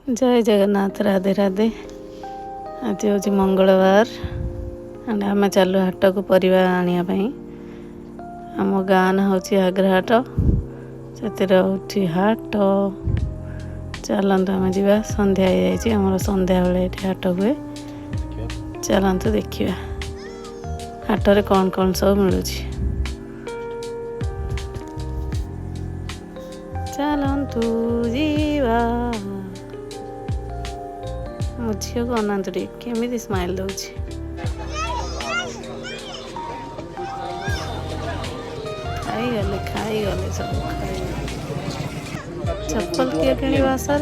जय जगन्नाथ राधे राधे। आज हूँ मंगलवार एंड आम चलु हाट को परिवा आने आम गाँ ना हूँ आग्रहाट से हाट चलतु आम जा संध्या आम संध्या बेले हाट हुए चलतु देखा हाट में कौन कौन सब मिलूँ चलतु जीवा मो झील को अनातु केमी स्माइल दौर खाईगले सब चप्पल किए कि आशा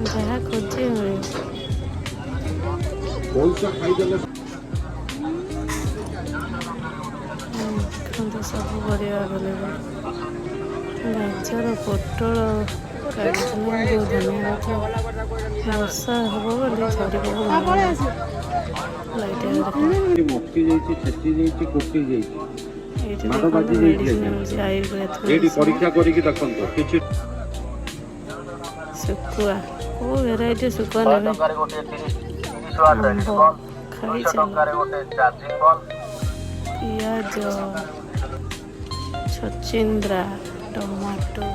जहाँ खोजे देखते सब परिया गाजर पोटल धन्यवाद वर्षा हम बोली शुकुआ को भेराइटी शुकुआ ने पियाज छचिंद्रा टमाटो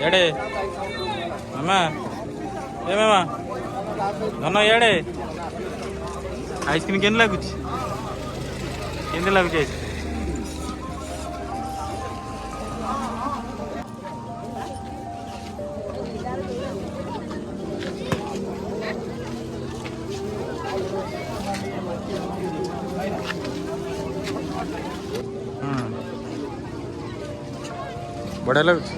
एडे मामा ए मामा धन एडे आइसक्रीम केन लागुच केन लागुच आइसक्रीम बढ़िया लागुच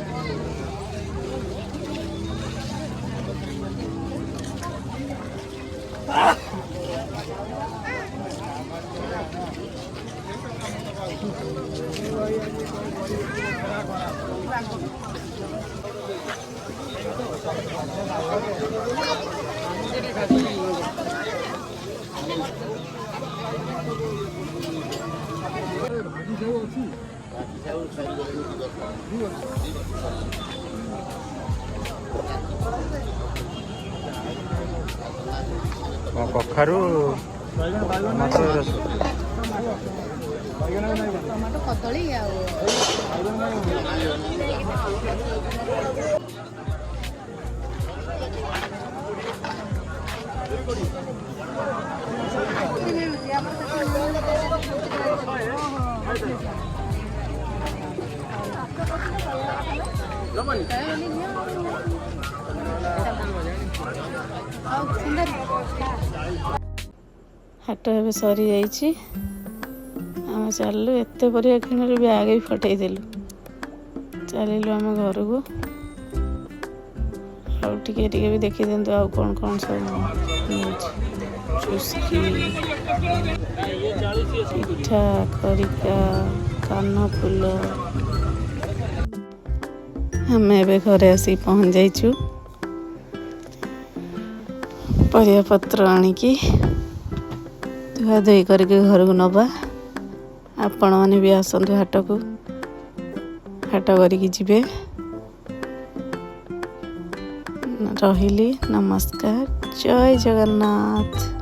कखारू टमाटो कदली हाट ए सरी जाइए आम चलु एत परिया किणु ब्याग भी फटईदेलु चलिलु आम घर को आउ टिके भी देखी दिंतु आउ कौन कौन सब चुस्की पिठा खरिका कान फूल आम एवं घरे आसी पहुँच जाइछु परिया पत्र आनिकी धुआ धुई करके घर को नवा आपण मैंने भी आसतु हाट को हाट करिकी जिबे रहिली नमस्कार जय जगन्नाथ।